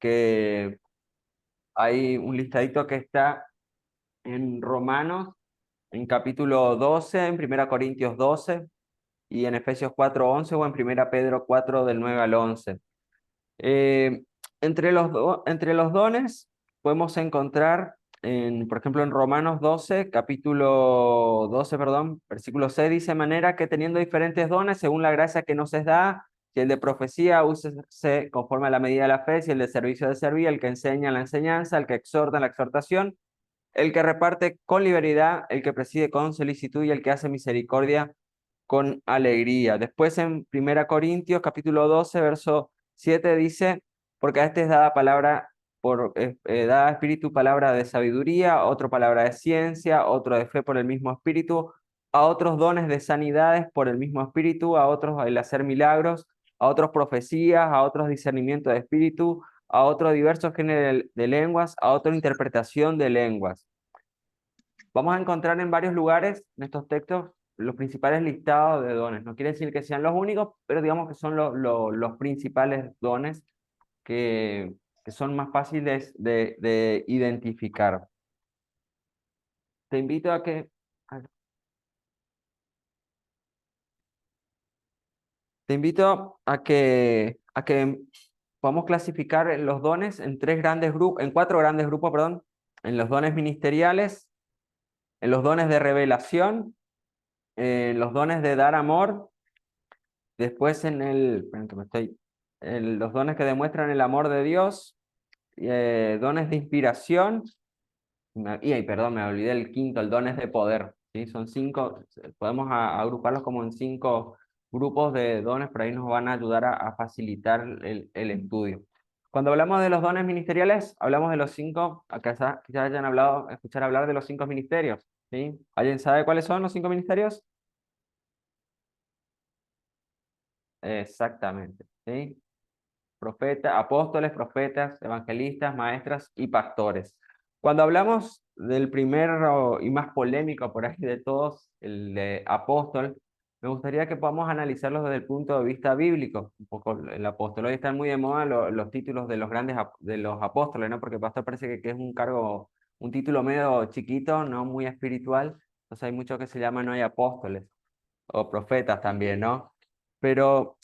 que hay un listadito que está en Romanos, en capítulo 12, en 1 Corintios 12, y en Efesios 4:11 o en 1 Pedro 4 del 9 al 11. Eh, entre los dones podemos encontrar, por ejemplo, en Romanos 12, capítulo 12, perdón, versículo 6, dice: "De manera que teniendo diferentes dones, según la gracia que nos es dada, si el de profecía, úsese conforme a la medida de la fe; si el de servicio, de servir; el que enseña, la enseñanza; el que exhorta, la exhortación; el que reparte con liberalidad; el que preside con solicitud; y el que hace misericordia con alegría". Después en 1 Corintios capítulo 12, verso 7 dice: "Porque a este es dada palabra, dada espíritu, palabra de sabiduría; a otro palabra de ciencia; otro de fe por el mismo espíritu; a otros dones de sanidades por el mismo espíritu; a otros el hacer milagros; a otros profecías; a otros discernimiento de espíritu; a otros diversos géneros de lenguas; a otros interpretación de lenguas". Vamos a encontrar en varios lugares en estos textos los principales listados de dones. No quiere decir que sean los únicos, pero digamos que son los principales dones que, que son más fáciles de identificar. Te invito a- te invito a que podamos clasificar los dones en cuatro grandes grupos, perdón: en los dones ministeriales, en los dones de revelación, en los dones de dar amor. Después esperen que en los dones que demuestran el amor de Dios, dones de inspiración, perdón, me olvidé el quinto, el dones de poder, ¿sí? Son cinco, podemos agruparlos como en cinco grupos de dones, por ahí nos van a ayudar a facilitar el estudio. Cuando hablamos de los dones ministeriales, hablamos de los cinco, quizás hayan escuchar hablar de los cinco ministerios, ¿sí? ¿Alguien sabe cuáles son los cinco ministerios? Exactamente, ¿sí? Apóstoles, profetas, evangelistas, maestras y pastores. Cuando hablamos del primero y más polémico por ahí de todos, el de apóstol, me gustaría que podamos analizarlo desde el punto de vista bíblico. Un poco el apóstol. Hoy están muy de moda los títulos de los de los apóstoles, ¿no? Porque pastor parece que es un cargo, un título medio chiquito, no muy espiritual. Entonces hay muchos que se llaman hoy apóstoles o profetas también, ¿no? Pero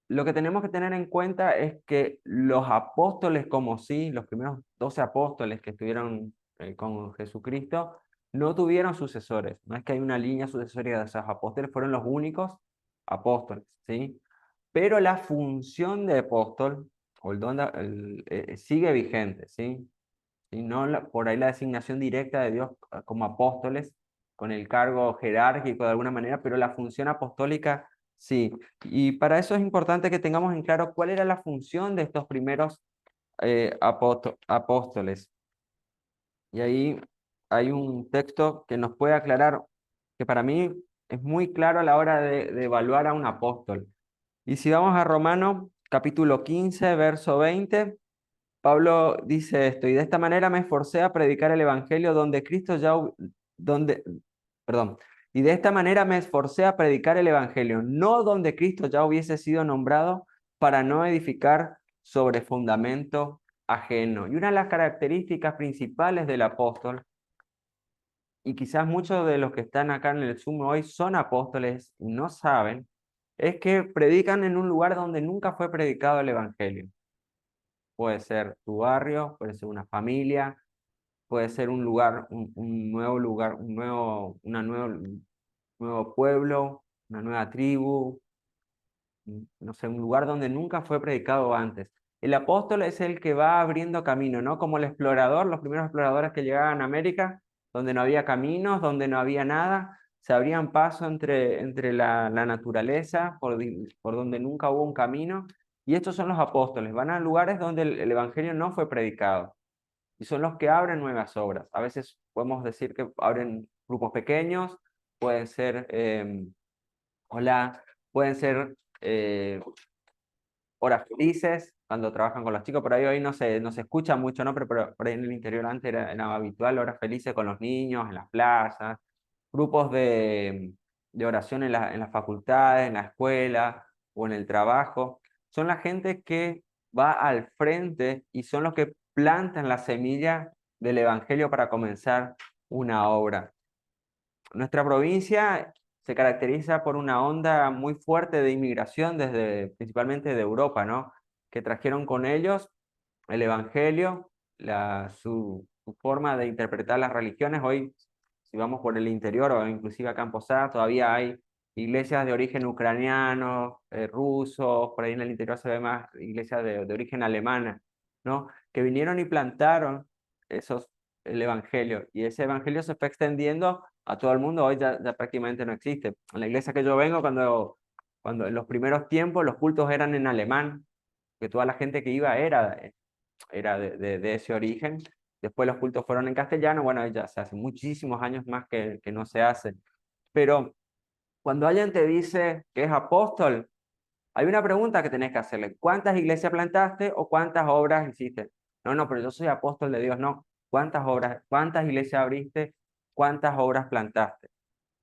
lo que tenemos que tener en cuenta es que los apóstoles, como sí, los primeros 12 apóstoles que estuvieron con Jesucristo, no tuvieron sucesores. No es que hay una línea sucesoria de esos apóstoles, fueron los únicos apóstoles, ¿sí? Pero la función de apóstol, o sigue vigente, ¿sí? Y no por ahí la designación directa de Dios como apóstoles, con el cargo jerárquico de alguna manera, pero la función apostólica sí. Y para eso es importante que tengamos en claro cuál era la función de estos primeros apóstoles. Y ahí hay un texto que nos puede aclarar, que para mí es muy claro a la hora de evaluar a un apóstol. Y si vamos a Romanos capítulo 15, verso 20. Pablo dice esto: "Y de esta manera me esforcé a predicar el evangelio donde Cristo ya, donde, perdón, y de esta manera me esforcé a predicar el evangelio, no donde Cristo ya hubiese sido nombrado, para no edificar sobre fundamento ajeno". Y una de las características principales del apóstol, y quizás muchos de los que están acá en el Zoom hoy son apóstoles y no saben, es que predican en un lugar donde nunca fue predicado el evangelio. Puede ser tu barrio, puede ser una familia, puede ser un lugar, un nuevo lugar, un nuevo pueblo, una nueva tribu, no sé, un lugar donde nunca fue predicado antes. El apóstol es el que va abriendo camino, ¿no? Como el explorador, los primeros exploradores que llegaban a América, donde no había caminos, donde no había nada, se abrían paso entre la naturaleza, por donde nunca hubo un camino. Y estos son los apóstoles, van a lugares donde el evangelio no fue predicado y son los que abren nuevas obras. A veces podemos decir que abren grupos pequeños, pueden ser, hola, pueden ser horas felices cuando trabajan con los chicos. Por ahí hoy no se escucha mucho, ¿no? Pero por ahí en el interior antes era habitual horas felices con los niños, en las plazas, grupos de oración en las facultades, en la escuela o en el trabajo. Son la gente que va al frente y son los que plantan la semilla del evangelio para comenzar una obra. Nuestra provincia se caracteriza por una onda muy fuerte de inmigración principalmente de Europa, ¿no? Que trajeron con ellos el evangelio, su forma de interpretar las religiones. Hoy, si vamos por el interior o inclusive a Camposá, todavía hay iglesias de origen ucraniano, rusos, por ahí en el interior se ve más iglesias de origen alemana, ¿no? Que vinieron y plantaron esos, el evangelio, y ese evangelio se fue extendiendo a todo el mundo. Hoy ya prácticamente no existe. En la iglesia que yo vengo, cuando en los primeros tiempos los cultos eran en alemán, que toda la gente que iba era de ese origen. Después los cultos fueron en castellano, bueno, ya se hace muchísimos años más que no se hacen. Pero cuando alguien te dice que es apóstol, hay una pregunta que tenés que hacerle: ¿cuántas iglesias plantaste o cuántas obras hiciste? No, no, pero yo soy apóstol de Dios. No, ¿cuántas obras, cuántas iglesias abriste, cuántas obras plantaste?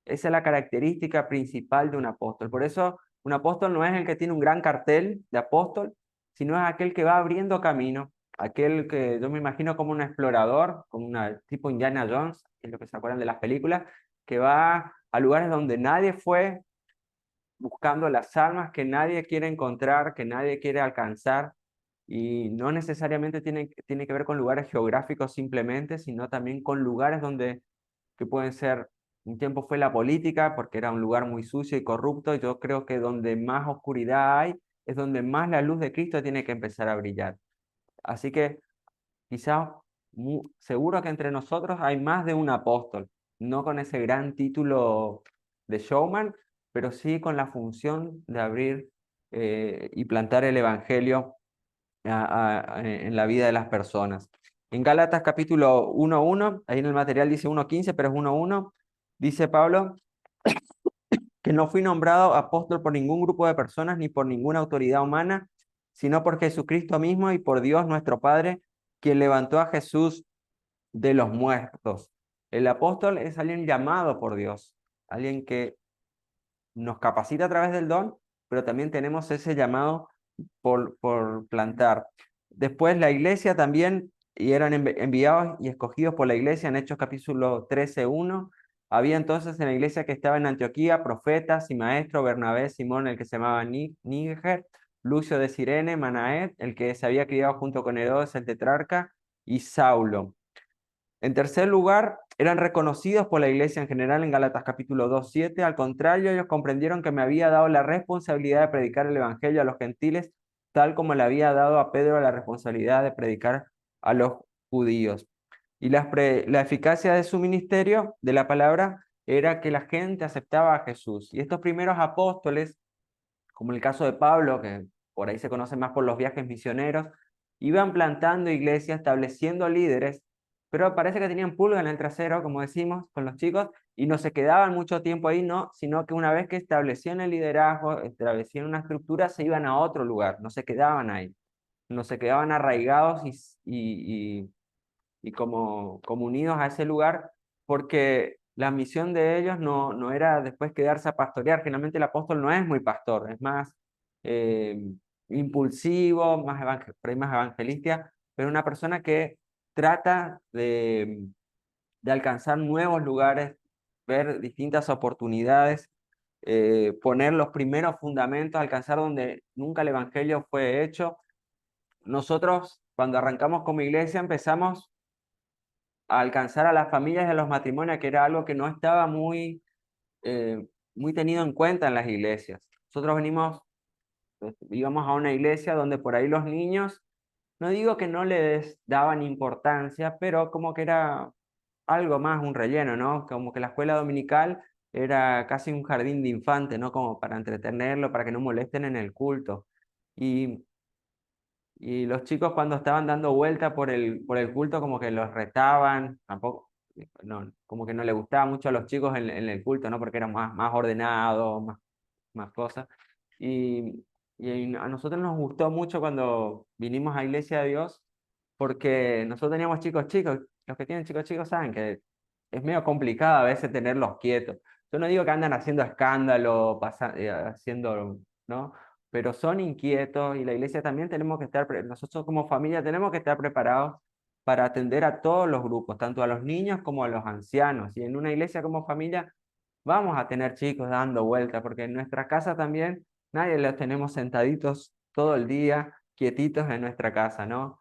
Esa es la característica principal de un apóstol. Por eso, un apóstol no es el que tiene un gran cartel de apóstol, sino es aquel que va abriendo camino, aquel que yo me imagino como un explorador, como una tipo Indiana Jones, que es lo que se acuerdan de las películas, que va a lugares donde nadie fue, buscando las almas que nadie quiere encontrar, que nadie quiere alcanzar. Y no necesariamente tiene que ver con lugares geográficos simplemente, sino también con lugares donde que pueden ser, un tiempo fue la política, porque era un lugar muy sucio y corrupto. Y yo creo que donde más oscuridad hay, es donde más la luz de Cristo tiene que empezar a brillar. Así que quizás, seguro que entre nosotros hay más de un apóstol, no con ese gran título de showman, pero sí con la función de abrir y plantar el evangelio en la vida de las personas. En Gálatas capítulo 1:1, ahí en el material dice 1:15, pero es 1:1, dice Pablo que no fui nombrado apóstol por ningún grupo de personas ni por ninguna autoridad humana, sino por Jesucristo mismo y por Dios nuestro Padre, quien levantó a Jesús de los muertos. El apóstol es alguien llamado por Dios, alguien que nos capacita a través del don, pero también tenemos ese llamado por plantar. Después la iglesia también, y eran enviados y escogidos por la iglesia en Hechos capítulo 13:1. Había entonces en la iglesia que estaba en Antioquía profetas y maestros: Bernabé, Simón, el que se llamaba Níger, Lucio de Cirene, Manaet, el que se había criado junto con Herodes el tetrarca, y Saulo. En tercer lugar, eran reconocidos por la iglesia en general en Gálatas capítulo 2:7. Al contrario, ellos comprendieron que me había dado la responsabilidad de predicar el evangelio a los gentiles, tal como le había dado a Pedro la responsabilidad de predicar a los judíos. Y la eficacia de su ministerio, de la palabra, era que la gente aceptaba a Jesús. Y estos primeros apóstoles, como el caso de Pablo, que por ahí se conoce más por los viajes misioneros, iban plantando iglesias, estableciendo líderes, pero parece que tenían pulga en el trasero, como decimos con los chicos, y no se quedaban mucho tiempo ahí, no, sino que una vez que establecían el liderazgo, establecían una estructura, se iban a otro lugar, no se quedaban ahí, no se quedaban arraigados y como unidos a ese lugar, porque la misión de ellos no era después quedarse a pastorear. Finalmente el apóstol no es muy pastor, es más eh, impulsivo, por ahí más evangelista, pero una persona que trata de alcanzar nuevos lugares, ver distintas oportunidades, poner los primeros fundamentos, alcanzar donde nunca el evangelio fue hecho. Nosotros, cuando arrancamos como iglesia, empezamos a alcanzar a las familias y a los matrimonios, que era algo que no estaba muy tenido en cuenta en las iglesias. Nosotros íbamos a una iglesia donde por ahí los niños, no digo que no les daban importancia, pero como que era algo más, un relleno, ¿no? Como que la escuela dominical era casi un jardín de infantes, ¿no? Como para entretenerlo, para que no molesten en el culto. Y y los chicos cuando estaban dando vuelta por el culto como que los retaban, tampoco, no, como que no le gustaba mucho a los chicos en el culto, ¿no? Porque eran más ordenados, más cosas. Y, y a nosotros nos gustó mucho cuando vinimos a Iglesia de Dios, porque nosotros teníamos chicos chicos. Los que tienen chicos chicos saben que es medio complicado a veces tenerlos quietos. Yo no digo que andan haciendo escándalo, haciendo, ¿no? pero son inquietos y la iglesia también tenemos que estar, nosotros como familia tenemos que estar preparados para atender a todos los grupos, tanto a los niños como a los ancianos. Y en una iglesia como familia vamos a tener chicos dando vueltas, porque en nuestra casa también nadie los tenemos sentaditos todo el día, quietitos en nuestra casa, ¿no?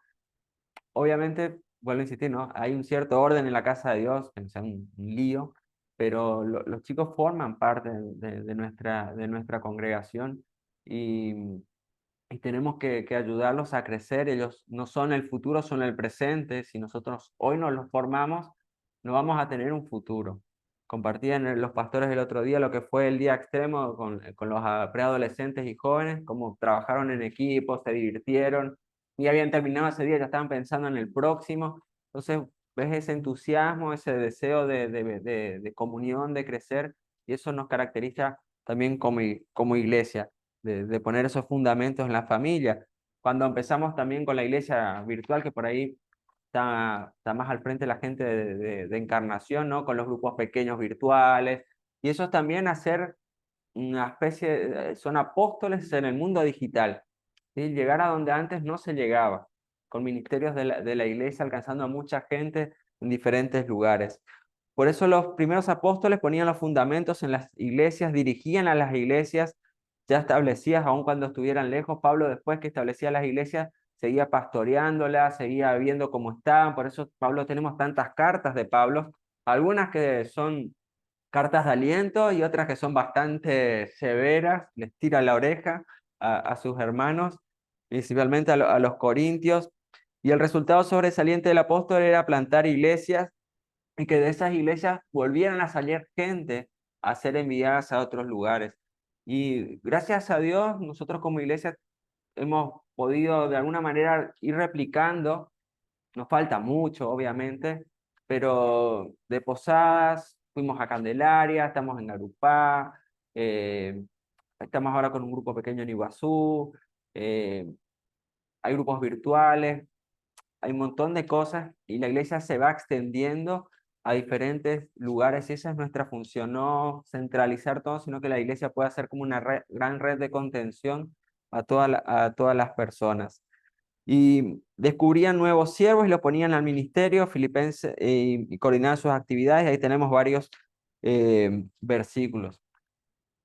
Obviamente, vuelvo a insistir, ¿no? Hay un cierto orden en la casa de Dios, que no sea un lío, pero los chicos forman parte de nuestra congregación y, y tenemos que ayudarlos a crecer. Ellos no son el futuro, son el presente. Si nosotros hoy no los formamos, no vamos a tener un futuro. Compartían los pastores el otro día lo que fue el día extremo con los preadolescentes y jóvenes, cómo trabajaron en equipo, se divirtieron y habían terminado ese día, ya estaban pensando en el próximo. Entonces, ves ese entusiasmo, ese deseo de comunión, de crecer, y eso nos caracteriza también como iglesia, de poner esos fundamentos en la familia. Cuando empezamos también con la iglesia virtual, que por ahí está más al frente la gente de Encarnación, ¿no? Con los grupos pequeños virtuales, y eso es también hacer una especie, son apóstoles en el mundo digital, ¿sí? Llegar a donde antes no se llegaba, con ministerios de la iglesia alcanzando a mucha gente en diferentes lugares. Por eso los primeros apóstoles ponían los fundamentos en las iglesias, dirigían a las iglesias ya establecidas, aun cuando estuvieran lejos. Pablo, después que establecía las iglesias, seguía pastoreándolas, seguía viendo cómo estaban. Por eso Pablo tenemos tantas cartas de Pablo, algunas que son cartas de aliento y otras que son bastante severas, les tira la oreja a sus hermanos, principalmente a los corintios. Y el resultado sobresaliente del apóstol era plantar iglesias y que de esas iglesias volvieran a salir gente a ser enviadas a otros lugares. Y gracias a Dios, nosotros como iglesia hemos podido de alguna manera ir replicando. Nos falta mucho, obviamente, pero de Posadas fuimos a Candelaria, estamos en Garupá, eh, estamos ahora con un grupo pequeño en Iguazú, eh, hay grupos virtuales, hay un montón de cosas y la iglesia se va extendiendo a diferentes lugares y esa es nuestra función, no centralizar todo, sino que la iglesia pueda ser como una gran red de contención a todas las personas. Y descubrían nuevos siervos y los ponían al ministerio filipense y coordinaban sus actividades. Ahí tenemos varios versículos.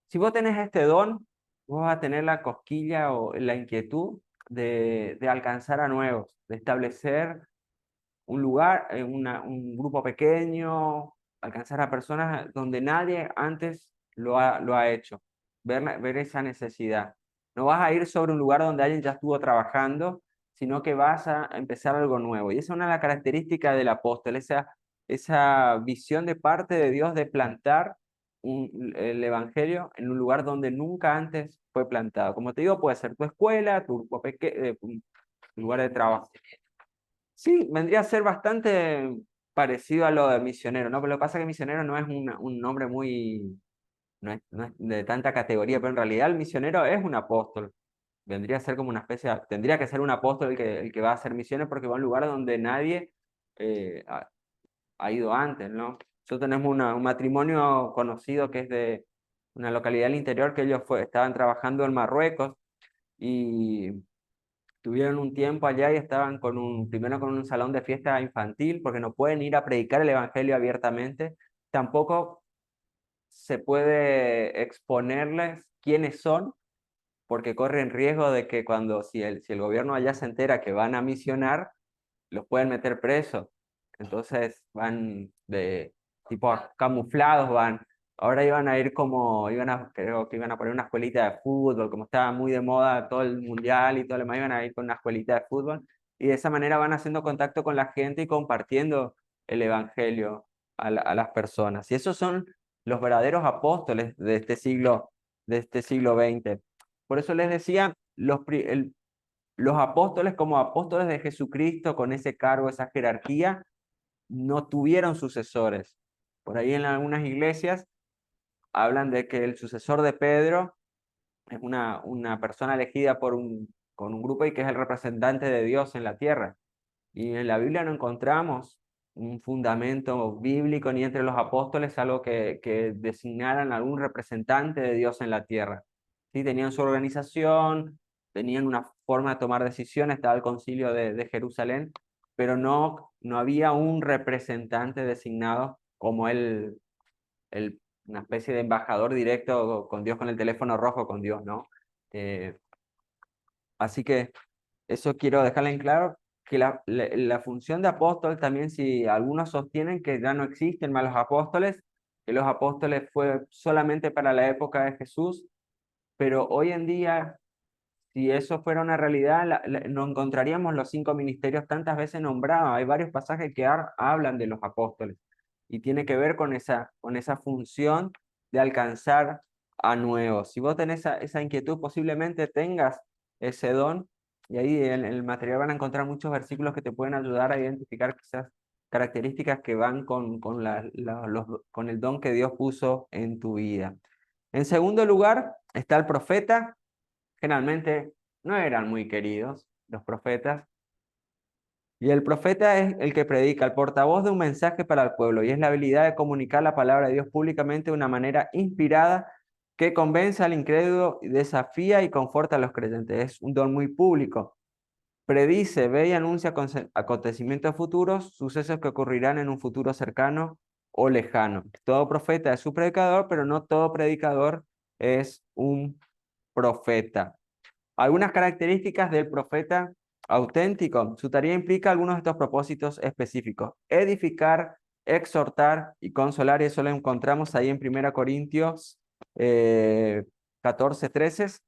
Si vos tenés este don, vos vas a tener la cosquilla o la inquietud de alcanzar a nuevos, de establecer un lugar, un grupo pequeño, alcanzar a personas donde nadie antes lo ha hecho, ver esa necesidad. No vas a ir sobre un lugar donde alguien ya estuvo trabajando, sino que vas a empezar algo nuevo. Y esa es una de las características del apóstol, esa visión de parte de Dios de plantar el evangelio en un lugar donde nunca antes fue plantado. Como te digo, puede ser tu escuela, tu grupo tu lugar de trabajo. Sí, vendría a ser bastante parecido a lo de misionero, ¿no? Pero lo que pasa es que misionero no es un nombre muy, no es de tanta categoría, pero en realidad el misionero es un apóstol. Vendría a ser como una especie, tendría que ser un apóstol el que va a hacer misiones porque va a un lugar donde nadie ha ido antes, ¿no? Nosotros tenemos un matrimonio conocido que es de una localidad del interior que ellos estaban trabajando en Marruecos y tuvieron un tiempo allá y estaban primero con un salón de fiesta infantil, porque no pueden ir a predicar el evangelio abiertamente. Tampoco se puede exponerles quiénes son, porque corren riesgo de que si el gobierno allá se entera que van a misionar, los pueden meter presos. Entonces van de tipo camuflados, van. Ahora iban a ir creo que iban a poner una escuelita de fútbol, como estaba muy de moda todo el mundial y todo lo demás, iban a ir con una escuelita de fútbol. Y de esa manera van haciendo contacto con la gente y compartiendo el evangelio a las personas. Y esos son los verdaderos apóstoles de este siglo XX. Por eso les decía, los apóstoles como apóstoles de Jesucristo, con ese cargo, esa jerarquía, no tuvieron sucesores. Por ahí en algunas iglesias hablan de que el sucesor de Pedro es una persona elegida con un grupo y que es el representante de Dios en la tierra. Y en la Biblia no encontramos un fundamento bíblico ni entre los apóstoles algo que designaran algún representante de Dios en la tierra. ¿sí? Tenían su organización, tenían una forma de tomar decisiones, estaba el concilio de Jerusalén, pero no había un representante designado como una especie de embajador directo con Dios, con el teléfono rojo con Dios, ¿no? Eh, Así que eso quiero dejarle en claro, que la función de apóstol también, si algunos sostienen que ya no existen más los apóstoles, que los apóstoles fue solamente para la época de Jesús, pero hoy en día, si eso fuera una realidad, no encontraríamos los 5 ministerios tantas veces nombrados. Hay varios pasajes que hablan de los apóstoles y tiene que ver con esa función de alcanzar a nuevos. Si vos tenés esa inquietud, posiblemente tengas ese don, y ahí en el material van a encontrar muchos versículos que te pueden ayudar a identificar quizás características que van con el don que Dios puso en tu vida. En segundo lugar está el profeta. Generalmente no eran muy queridos los profetas. Y el profeta es el que predica, el portavoz de un mensaje para el pueblo, y es la habilidad de comunicar la palabra de Dios públicamente de una manera inspirada que convence al incrédulo, desafía y conforta a los creyentes. Es un don muy público. Predice, ve y anuncia acontecimientos futuros, sucesos que ocurrirán en un futuro cercano o lejano. Todo profeta es un predicador, pero no todo predicador es un profeta. Algunas características del profeta auténtico. Su tarea implica algunos de estos propósitos específicos: edificar, exhortar y consolar. Y eso lo encontramos ahí en 1 Corintios 14:13,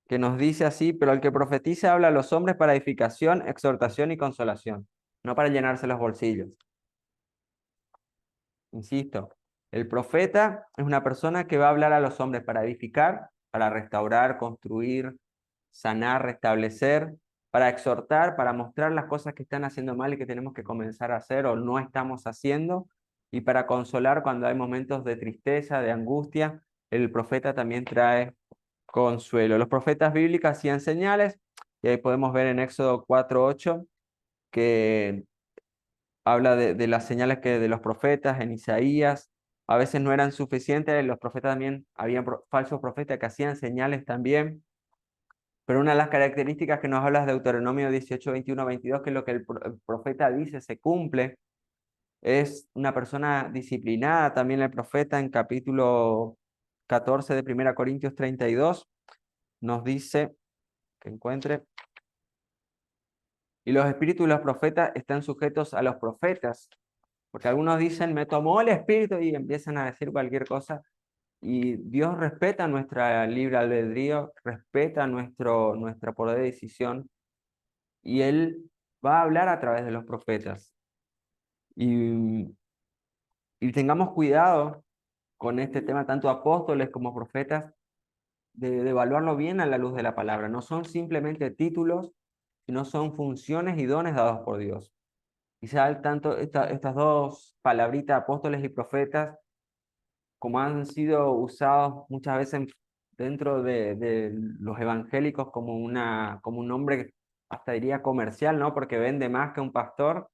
que nos dice así: pero el que profetiza habla a los hombres para edificación, exhortación y consolación, no para llenarse los bolsillos. Insisto, el profeta es una persona que va a hablar a los hombres para edificar, para restaurar, construir, sanar, restablecer, para exhortar, para mostrar las cosas que están haciendo mal y que tenemos que comenzar a hacer o no estamos haciendo, y para consolar cuando hay momentos de tristeza, de angustia. El profeta también trae consuelo. Los profetas bíblicos hacían señales, y ahí podemos ver en Éxodo 4:8 que habla de las señales que de los profetas. En Isaías a veces no eran suficientes, los profetas también, había falsos profetas que hacían señales también. Pero una de las características que nos habla de Deuteronomio 18, 21, 22, que es lo que el profeta dice se cumple, es una persona disciplinada. También el profeta en capítulo 14 de 1 Corintios 32 nos dice, que encuentre: y los espíritus de los profetas están sujetos a los profetas, porque algunos dicen, me tomó el espíritu, y empiezan a decir cualquier cosa. Y Dios respeta nuestra libre albedrío, respeta nuestro poder de decisión, y Él va a hablar a través de los profetas. Y, y tengamos cuidado con este tema, tanto apóstoles como profetas, de evaluarlo bien a la luz de la palabra. No son simplemente títulos, sino son funciones y dones dados por Dios. Quizá tanto estas dos palabritas, apóstoles y profetas, como han sido usados muchas veces dentro de los evangélicos como un nombre, hasta diría comercial, ¿no? Porque vende más que un pastor.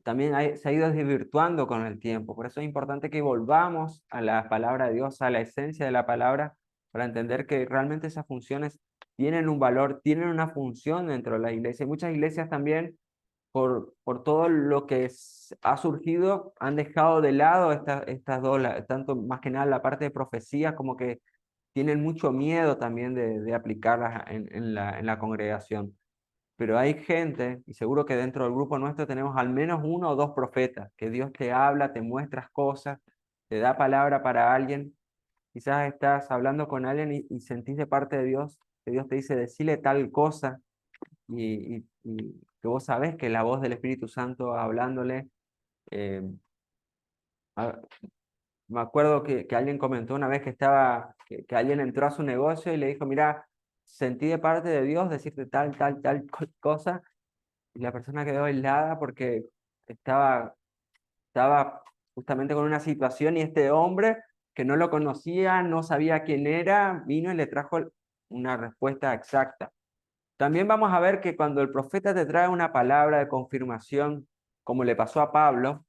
También se ha ido desvirtuando con el tiempo. Por eso es importante que volvamos a la palabra de Dios, a la esencia de la palabra, para entender que realmente esas funciones tienen un valor, tienen una función dentro de la iglesia. Y muchas iglesias también, por todo lo que ha surgido, han dejado de lado estas dos, tanto más que nada la parte de profecía, como que tienen mucho miedo también de aplicarlas en la congregación. Pero hay gente, y seguro que dentro del grupo nuestro tenemos al menos uno o dos profetas, que Dios te habla, te muestras cosas, te da palabra para alguien. Quizás estás hablando con alguien y sentís de parte de Dios, que Dios te dice, decile tal cosa, y que vos sabés que la voz del Espíritu Santo hablándole. eh, a- Me acuerdo que alguien comentó una vez que alguien entró a su negocio y le dijo, mira, sentí de parte de Dios decirte tal cosa, y la persona quedó helada porque estaba justamente con una situación, y este hombre, que no lo conocía, no sabía quién era, vino y le trajo una respuesta exacta. También vamos a ver que cuando el profeta te trae una palabra de confirmación, como le pasó a Pablo,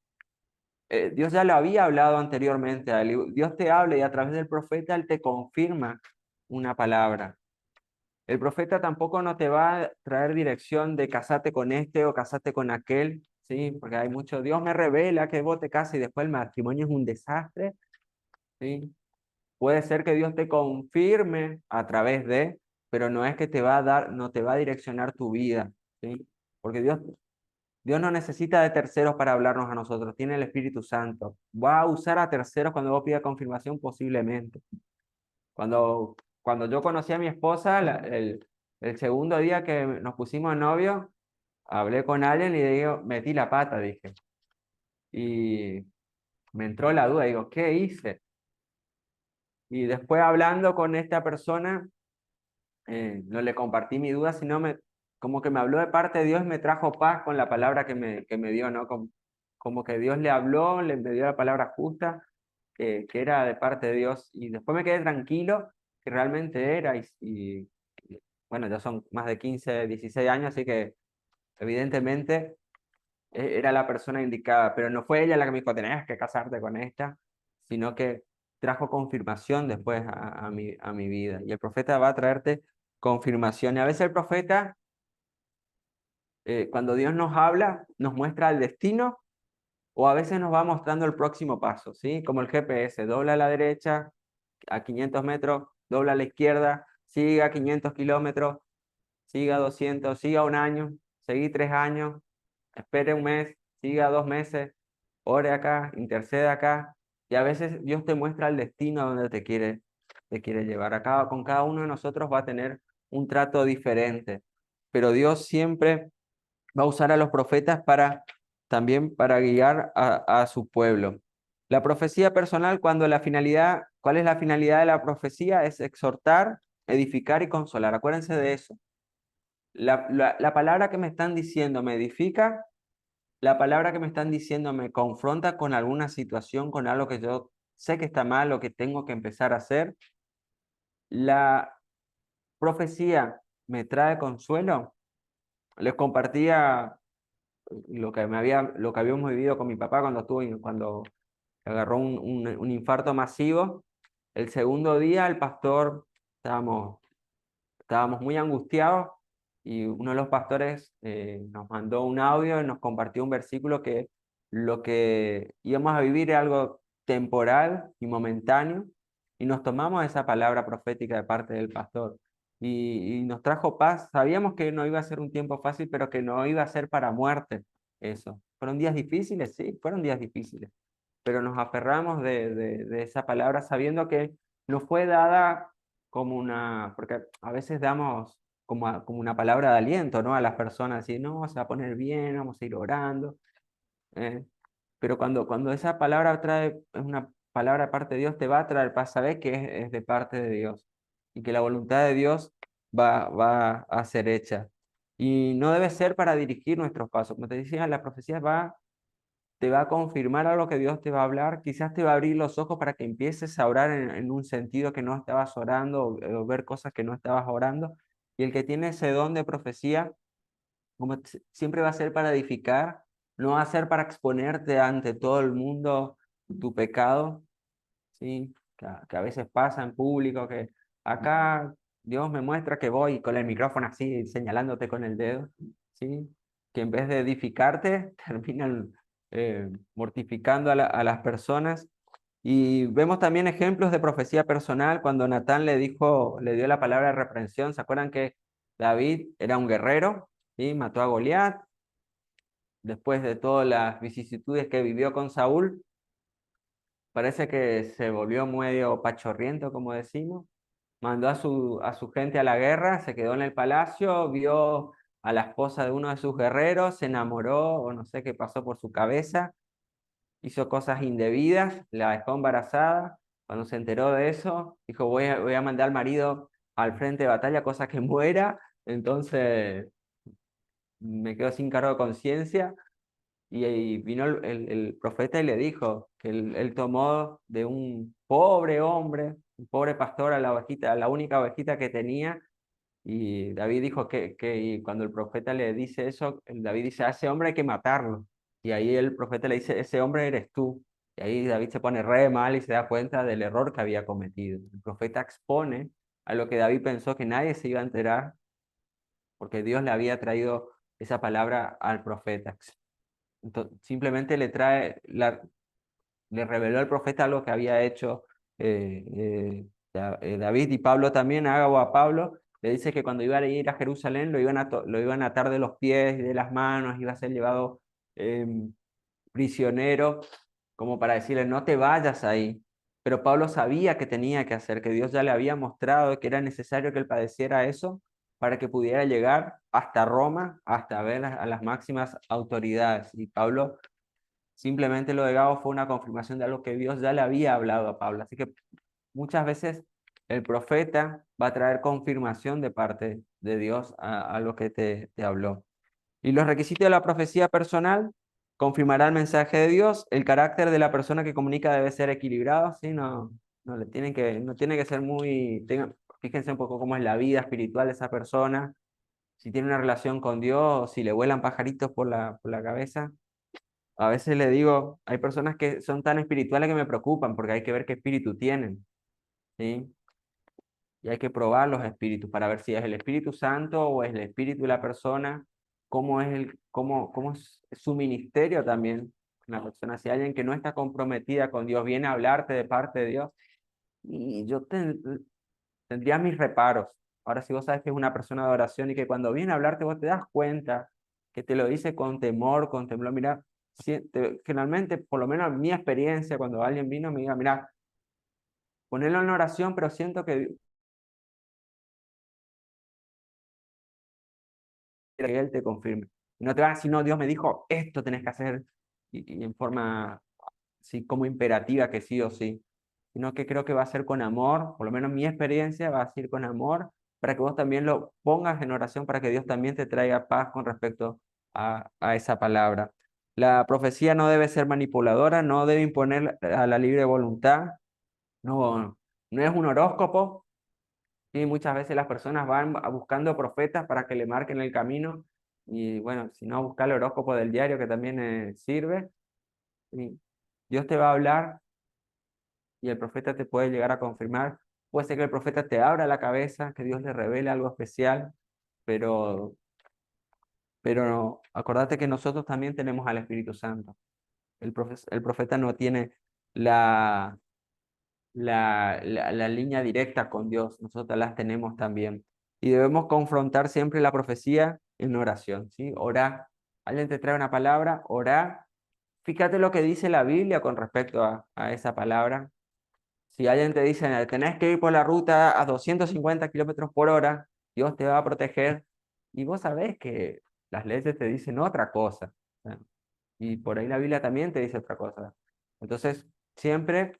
Dios ya lo había hablado anteriormente a él. Dios te habla y a través del profeta él te confirma una palabra. El profeta tampoco no te va a traer dirección de casarte con este o casarte con aquel, ¿sí? Porque hay mucho, Dios me revela que vos te cases y después el matrimonio es un desastre, ¿sí? Puede ser que Dios te confirme a través de, pero no es que te va a dar, no te va a direccionar tu vida, ¿sí? Porque Dios no necesita de terceros para hablarnos a nosotros, tiene el Espíritu Santo. Va a usar a terceros cuando vos pidas confirmación posiblemente. Cuando yo conocí a mi esposa, el segundo día que nos pusimos novios, hablé con alguien y le digo, metí la pata, dije. Y me entró la duda, digo, ¿qué hice? Y después hablando con esta persona, no le compartí mi duda, sino como que me habló de parte de Dios y me trajo paz con la palabra que me dio, ¿no? Como que Dios le habló, me dio la palabra justa, que era de parte de Dios. Y después me quedé tranquilo que realmente era. Bueno, ya son más de 15 16 años, así que evidentemente era la persona indicada, pero no fue ella la que me dijo, tenés que casarte con esta, sino que trajo confirmación después a mi vida. Y el profeta va a traerte confirmación. Y a veces el profeta, cuando Dios nos habla, nos muestra el destino o a veces nos va mostrando el próximo paso, ¿sí? Como el GPS, dobla a la derecha a 500 metros, dobla a la izquierda, siga 500 kilómetros, siga 200, siga un año, seguí 3 años, espere un mes, siga 2 meses, ore acá, intercede acá, y a veces Dios te muestra el destino a donde te quiere llevar. Acá con cada uno de nosotros va a tener un trato diferente, pero Dios siempre va a usar a los profetas también para guiar a su pueblo. La profecía personal, ¿cuál es la finalidad de la profecía? Es exhortar, edificar y consolar. Acuérdense de eso. La palabra que me están diciendo me edifica, la palabra que me están diciendo me confronta con alguna situación, con algo que yo sé que está mal o que tengo que empezar a hacer. La profecía me trae consuelo. Les compartía lo que habíamos vivido con mi papá cuando agarró un infarto masivo. El segundo día el pastor, estábamos muy angustiados y uno de los pastores nos mandó un audio y nos compartió un versículo que lo que íbamos a vivir era algo temporal y momentáneo y nos tomamos esa palabra profética de parte del pastor y nos trajo paz. Sabíamos que no iba a ser un tiempo fácil, pero que no iba a ser para muerte eso. ¿Fueron días difíciles? Sí, fueron días difíciles, pero nos aferramos de esa palabra sabiendo que nos fue dada porque a veces damos como una palabra de aliento, ¿no? A las personas, así, no, se va a poner bien, vamos a ir orando. ¿eh? Pero cuando esa palabra es una palabra de parte de Dios, te va a traer paz, sabes que es de parte de Dios y que la voluntad de Dios va a ser hecha. Y no debe ser para dirigir nuestros pasos. Como te decía, la profecía te va a confirmar algo que Dios te va a hablar, quizás te va a abrir los ojos para que empieces a orar en un sentido que no estabas orando o ver cosas que no estabas orando. Y el que tiene ese don de profecía, como siempre va a ser para edificar, no va a ser para exponerte ante todo el mundo tu pecado, ¿sí? Que a veces pasa en público, que acá Dios me muestra que voy con el micrófono así señalándote con el dedo, ¿sí? Que en vez de edificarte, terminan mortificando a las personas. Y vemos también ejemplos de profecía personal cuando Natán le dio la palabra de reprensión. ¿Se acuerdan que David era un guerrero? ¿Sí? Mató a Goliat. Después de todas las vicisitudes que vivió con Saúl, parece que se volvió medio pachorriento, como decimos. Mandó a su gente a la guerra, se quedó en el palacio, vio a la esposa de uno de sus guerreros, se enamoró o no sé qué pasó por su cabeza, hizo cosas indebidas, la dejó embarazada. Cuando se enteró de eso, dijo, voy a mandar al marido al frente de batalla, cosa que muera. Entonces me quedo sin cargo de conciencia. Y vino el profeta y le dijo que él tomó de un pobre hombre, un pobre pastor, a la ovejita, a la única ovejita que tenía. Y David dijo y cuando el profeta le dice eso, David dice, a ese hombre hay que matarlo. Y ahí el profeta le dice, ese hombre eres tú. Y ahí David se pone re mal y se da cuenta del error que había cometido. El profeta expone a lo que David pensó que nadie se iba a enterar, porque Dios le había traído esa palabra al profeta. Entonces, simplemente le reveló al profeta lo que había hecho David. Y Pablo también, Ágabo a Pablo, le dice que cuando iba a ir a Jerusalén lo iban a atar de los pies y de las manos, iba a ser llevado prisionero, como para decirle, no te vayas ahí. Pero Pablo sabía que tenía que hacer, que Dios ya le había mostrado que era necesario que él padeciera eso para que pudiera llegar hasta Roma, hasta ver a las máximas autoridades. Y Pablo, simplemente lo de Gabo fue una confirmación de algo que Dios ya le había hablado a Pablo. Así que muchas veces el profeta va a traer confirmación de parte de Dios a lo que te habló. Y los requisitos de la profecía personal: confirmará el mensaje de Dios. El carácter de la persona que comunica debe ser equilibrado, ¿sí? No tiene que ser fíjense un poco cómo es la vida espiritual de esa persona, si tiene una relación con Dios, si le vuelan pajaritos por la cabeza. A veces le digo, hay personas que son tan espirituales que me preocupan porque hay que ver qué espíritu tienen, ¿sí? Y hay que probar los espíritus para ver si es el Espíritu Santo o es el espíritu de la persona, cómo es su ministerio también. La persona, si alguien que no está comprometida con Dios viene a hablarte de parte de Dios, y tendría mis reparos. Ahora, si vos sabes que es una persona de oración y que cuando viene a hablarte vos te das cuenta que te lo dice con temor, con temblor, mira, generalmente, por lo menos en mi experiencia, cuando alguien vino me diga, mira, ponelo en oración, pero siento que Él te confirme. Y no te va a decir, no, Dios me dijo, esto tenés que hacer, y en forma así como imperativa que sí o sí, sino que creo que va a ser con amor, por lo menos mi experiencia va a ser con amor, para que vos también lo pongas en oración, para que Dios también te traiga paz con respecto a esa palabra. La profecía no debe ser manipuladora, no debe imponer a la libre voluntad, no es un horóscopo. Sí, muchas veces las personas van buscando profetas para que le marquen el camino y bueno, si no, buscar el horóscopo del diario que también sirve. Y Dios te va a hablar y el profeta te puede llegar a confirmar. Puede ser que el profeta te abra la cabeza, que Dios le revele algo especial, pero, pero no, acordate que nosotros también tenemos al Espíritu Santo. El profeta no tiene la, la línea directa con Dios, nosotros las tenemos también. Y debemos confrontar siempre la profecía en oración, ¿sí? Orá. Alguien te trae una palabra, orá. Fíjate lo que dice la Biblia con respecto a esa palabra. Si alguien te dice, tenés que ir por la ruta a 250 kilómetros por hora, Dios te va a proteger. Y vos sabés que las leyes te dicen otra cosa. ¿Sí? Y por ahí la Biblia también te dice otra cosa. Entonces, siempre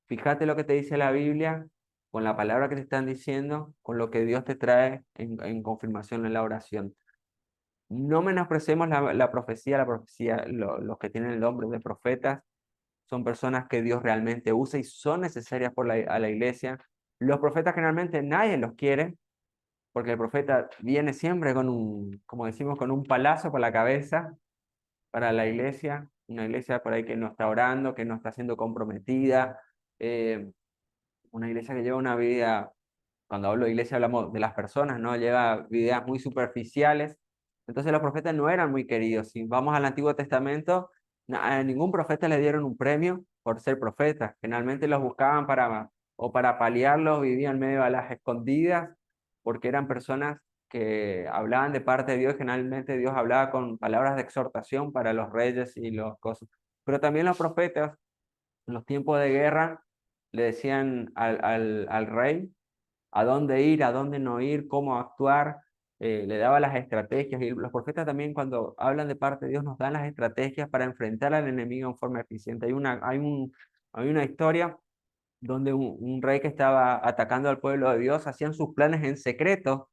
fíjate lo que te dice la Biblia, con la palabra que te están diciendo, con lo que Dios te trae en confirmación en la oración. No menospreciemos la profecía, los que tienen el nombre de profetas, son personas que Dios realmente usa y son necesarias a la iglesia. Los profetas generalmente nadie los quiere, porque el profeta viene siempre con como decimos, con un palazo por la cabeza para la iglesia, una iglesia por ahí que no está orando, que no está siendo comprometida, eh, una iglesia que lleva una vida, cuando hablo de iglesia hablamos de las personas, ¿no? Lleva vidas muy superficiales. Entonces los profetas no eran muy queridos. Si vamos al Antiguo Testamento, a ningún profeta le dieron un premio por ser profeta. Generalmente los buscaban o para paliarlos, vivían medio a las escondidas, porque eran personas que hablaban de parte de Dios. Generalmente Dios hablaba con palabras de exhortación para los reyes y los cosas. Pero también los profetas, en los tiempos de guerra, le decían al rey a dónde ir, a dónde no ir, cómo actuar, le daba las estrategias. Y los profetas también cuando hablan de parte de Dios nos dan las estrategias para enfrentar al enemigo en forma eficiente. Hay una historia donde un rey que estaba atacando al pueblo de Dios hacían sus planes en secreto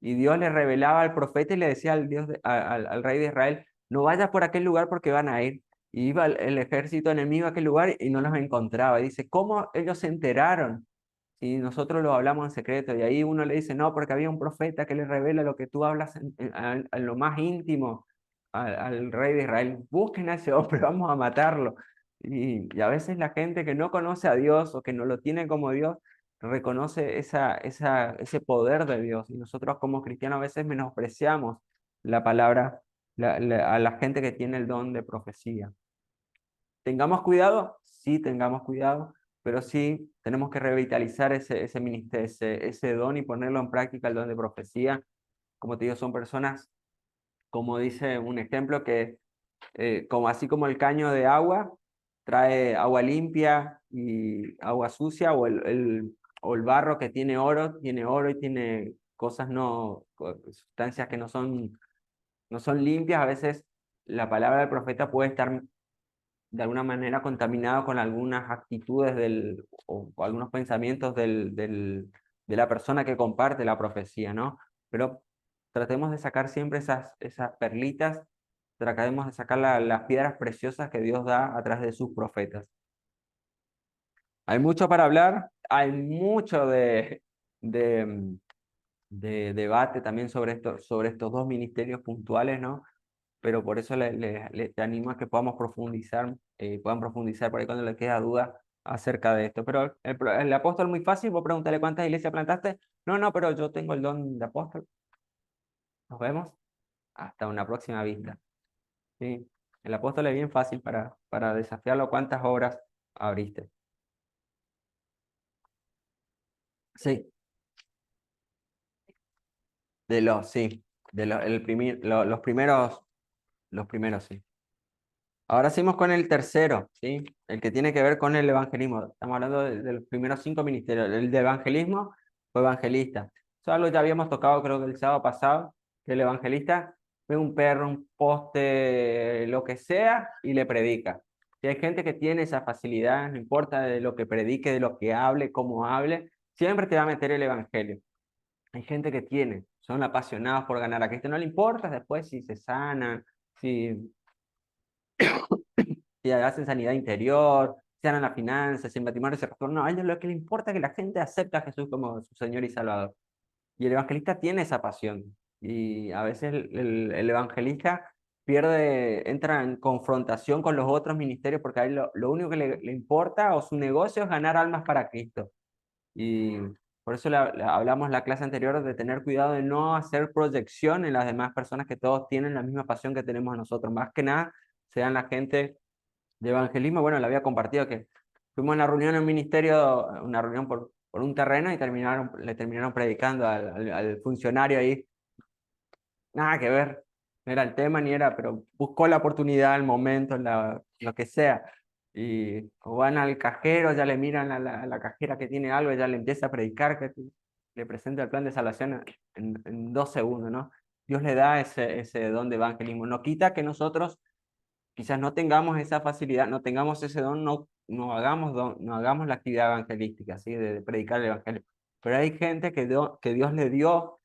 y Dios le revelaba al profeta y le decía al rey de Israel, no vayas por aquel lugar porque van a ir. Y iba el ejército enemigo a aquel lugar y no los encontraba. Y dice, ¿cómo ellos se enteraron? Y nosotros lo hablamos en secreto. Y ahí uno le dice, no, porque había un profeta que le revela lo que tú hablas en lo más íntimo. al rey de Israel, busquen a ese hombre, vamos a matarlo. Y a veces la gente que no conoce a Dios o que no lo tiene como Dios, reconoce ese poder de Dios. Y nosotros como cristianos a veces menospreciamos la palabra, a la gente que tiene el don de profecía. ¿Tengamos cuidado? Sí, tengamos cuidado, pero sí tenemos que revitalizar ese ministerio, ese don y ponerlo en práctica, el don de profecía. Como te digo, son personas, como dice un ejemplo, que como así como el caño de agua trae agua limpia y agua sucia, o el barro que tiene oro y tiene cosas sustancias que no son limpias. A veces la palabra del profeta puede estar de alguna manera contaminado con algunas actitudes o algunos pensamientos de la persona que comparte la profecía, ¿no? Pero tratemos de sacar siempre esas perlitas, tratemos de sacar las piedras preciosas que Dios da a través de sus profetas. Hay mucho para hablar, hay mucho de, de debate también sobre estos dos ministerios puntuales, ¿no? Pero por eso te animo a que podamos profundizar, puedan profundizar por ahí cuando les queda duda acerca de esto. Pero el apóstol muy fácil, vos preguntarle cuántas iglesias plantaste. No, no, pero yo tengo el don de apóstol. Nos vemos hasta una próxima vista. ¿Sí? El apóstol es bien fácil para desafiarlo. ¿Cuántas obras abriste? Sí, sí, los primeros, sí. Ahora seguimos con el tercero, ¿sí? El que tiene que ver con el evangelismo. Estamos hablando de los primeros 5 ministerios. El de evangelismo fue evangelista. Eso es algo que ya habíamos tocado, creo que el sábado pasado, que el evangelista ve un perro, un poste, lo que sea, y le predica. Si hay gente que tiene esa facilidad, no importa de lo que predique, de lo que hable, cómo hable, siempre te va a meter el evangelio. Hay gente que son apasionados por ganar a Cristo. No le importa después si se sanan, si si hacen sanidad interior, si ganan las finanzas, si en matrimonio se restauran. No, a ellos lo que les importa es que la gente acepte a Jesús como su Señor y Salvador. Y el evangelista tiene esa pasión. Y a veces el evangelista entra en confrontación con los otros ministerios porque a él lo único que le importa o su negocio es ganar almas para Cristo. Y por eso hablamos la clase anterior de tener cuidado de no hacer proyección en las demás personas, que todos tienen la misma pasión que tenemos nosotros. Más que nada, sean la gente de evangelismo. Bueno, le había compartido que fuimos a una reunión en un ministerio, una reunión por un terreno, y le terminaron predicando al funcionario ahí. Nada que ver, no era el tema ni era, pero buscó la oportunidad, el momento, lo que sea. Y o van al cajero, ya le miran a la cajera que tiene algo, ya le empieza a predicar, que le presenta el plan de salvación en 2 segundos, ¿no? Dios le da ese don de evangelismo. No quita que nosotros quizás no tengamos esa facilidad, no tengamos ese don, no hagamos la actividad evangelística, ¿sí? De predicar el evangelio. Pero hay gente que Dios le dio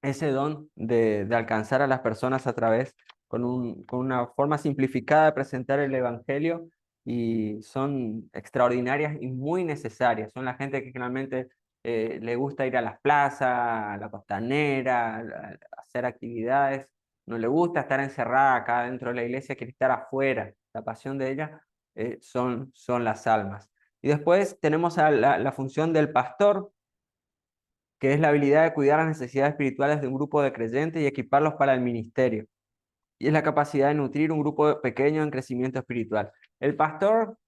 ese don de alcanzar a las personas a través, con una forma simplificada de presentar el evangelio, y son extraordinarias y muy necesarias. Son la gente que generalmente le gusta ir a las plazas, a la costanera, hacer actividades. No le gusta estar encerrada acá dentro de la iglesia, quiere estar afuera. La pasión de ella son las almas. Y después tenemos la función del pastor, que es la habilidad de cuidar las necesidades espirituales de un grupo de creyentes y equiparlos para el ministerio. Y es la capacidad de nutrir un grupo pequeño en crecimiento espiritual. El pastor,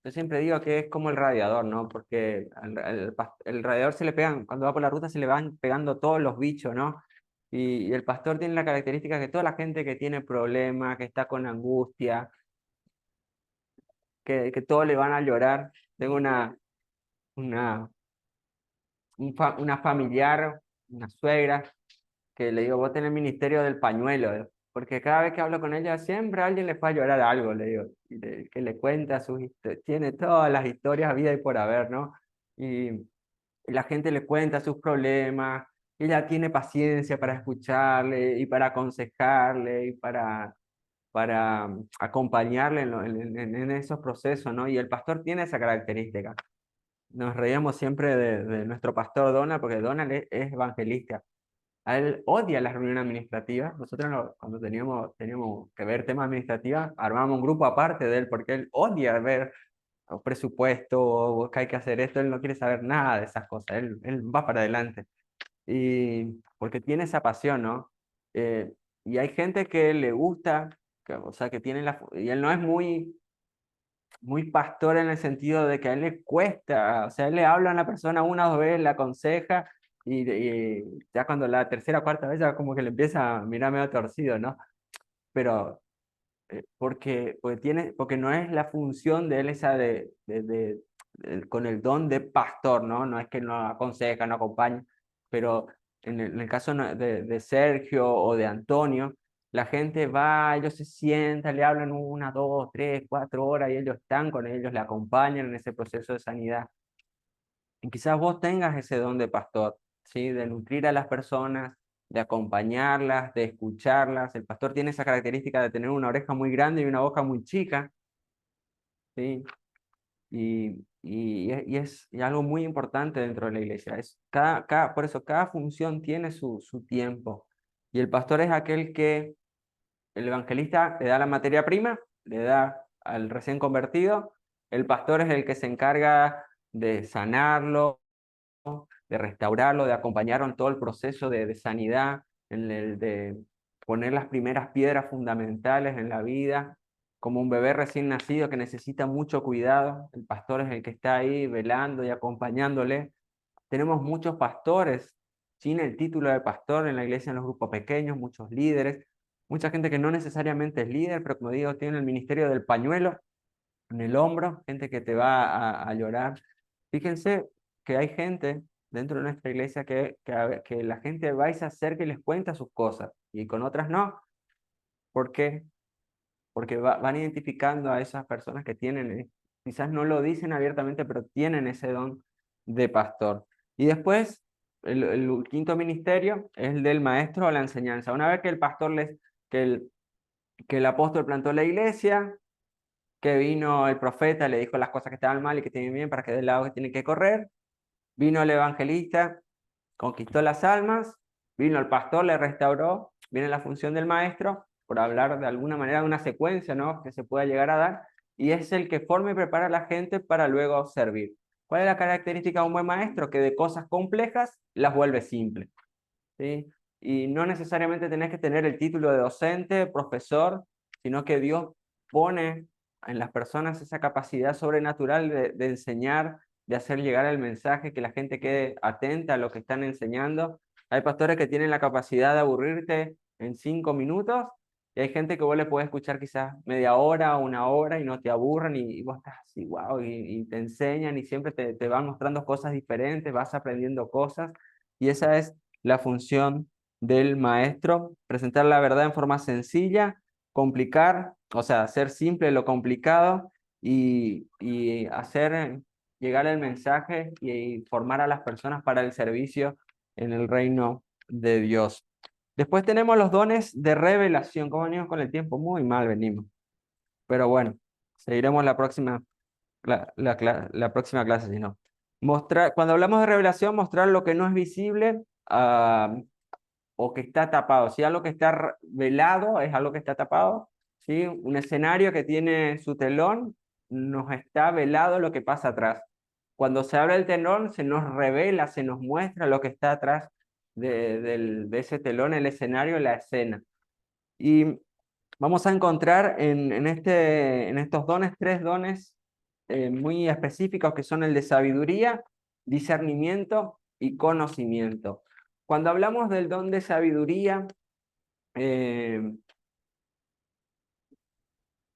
yo siempre digo que es como el radiador, ¿no? Porque el radiador se le pegan, cuando va por la ruta se le van pegando todos los bichos, ¿no? Y el pastor tiene la característica que toda la gente que tiene problemas, que está con angustia, que todos le van a llorar. Tengo una, una familiar, una suegra, que le digo, vos tenés el ministerio del pañuelo, porque cada vez que hablo con ella, siempre alguien le fue a llorar algo, le digo, que le cuenta sus historias, tiene todas las historias vida y por haber, ¿no? Y la gente le cuenta sus problemas, y ella tiene paciencia para escucharle y para aconsejarle y para acompañarle en esos procesos, ¿no? Y el pastor tiene esa característica. Nos reíamos siempre de nuestro pastor Donald, porque Donald es evangelista. A él odia las reuniones administrativas. Nosotros cuando teníamos que ver temas administrativos, armábamos un grupo aparte de él porque él odia ver presupuesto o que hay que hacer esto. Él no quiere saber nada de esas cosas. Él va para adelante. Y porque tiene esa pasión, ¿no? Y hay gente que le gusta, o sea, que tiene y él no es muy pastor en el sentido de que a él le cuesta, o sea, él le habla a una persona una o dos veces, le aconseja, y ya cuando la tercera o cuarta vez ya como que le empieza a mirar medio torcido, ¿no? Pero porque no es la función de él esa con el don de pastor, ¿no? No es que no aconseja, no acompaña, pero en el caso de Sergio o de Antonio, la gente va, ellos se sientan, le hablan una, dos, tres, 4 horas y ellos están con ellos, le acompañan en ese proceso de sanidad. Y quizás vos tengas ese don de pastor, ¿sí? De nutrir a las personas, de acompañarlas, de escucharlas. El pastor tiene esa característica de tener una oreja muy grande y una boca muy chica, ¿sí? Y es algo muy importante dentro de la iglesia. Por eso cada función tiene su tiempo. Y el pastor es aquel que, el evangelista le da la materia prima, le da al recién convertido. El pastor es el que se encarga de sanarlo, de restaurarlo, de acompañarlo en todo el proceso de sanidad, en el de poner las primeras piedras fundamentales en la vida, como un bebé recién nacido que necesita mucho cuidado. El pastor es el que está ahí velando y acompañándole. Tenemos muchos pastores sin el título de pastor en la iglesia, en los grupos pequeños, muchos líderes, mucha gente que no necesariamente es líder, pero como digo, tiene el ministerio del pañuelo en el hombro, gente que te va a llorar. Fíjense que hay gente dentro de nuestra iglesia que la gente va y se acerca y les cuenta sus cosas, y con otras no. ¿Por qué? Porque van identificando a esas personas que tienen, quizás no lo dicen abiertamente, pero tienen ese don de pastor. Y después, el quinto ministerio es el del maestro o la enseñanza. Una vez que el pastor que el apóstol plantó la iglesia, que vino el profeta, le dijo las cosas que estaban mal y que tienen bien para que del lado que tienen que correr. Vino el evangelista, conquistó las almas. Vino el pastor, le restauró. Viene la función del maestro, por hablar de alguna manera de una secuencia, ¿no? Que se pueda llegar a dar. Y es el que forma y prepara a la gente para luego servir. ¿Cuál es la característica de un buen maestro? Que de cosas complejas las vuelve simples, ¿sí? Y no necesariamente tenés que tener el título de docente, profesor, sino que Dios pone en las personas esa capacidad sobrenatural de enseñar, de hacer llegar el mensaje, que la gente quede atenta a lo que están enseñando. Hay pastores que tienen la capacidad de aburrirte en 5 minutos, y hay gente que vos le podés escuchar quizás media hora o una hora y no te aburren, y vos estás así, wow, y te enseñan y siempre te van mostrando cosas diferentes, vas aprendiendo cosas, y esa es la función del maestro: presentar la verdad en forma sencilla, complicar, o sea, hacer simple lo complicado, y hacer llegar el mensaje y formar a las personas para el servicio en el reino de Dios. Después tenemos los dones de revelación. ¿Cómo venimos con el tiempo? Muy mal venimos. Pero bueno, seguiremos la próxima clase, si no. Cuando hablamos de revelación, mostrar lo que no es visible, o que está tapado. Si algo que está velado es algo que está tapado, ¿sí? Un escenario que tiene su telón, nos está velado lo que pasa atrás. Cuando se abre el telón, se nos revela, se nos muestra lo que está atrás de ese telón, el escenario, la escena. Y vamos a encontrar en estos dones, 3 dones muy específicos, que son el de sabiduría, discernimiento y conocimiento. Cuando hablamos del don de sabiduría, eh,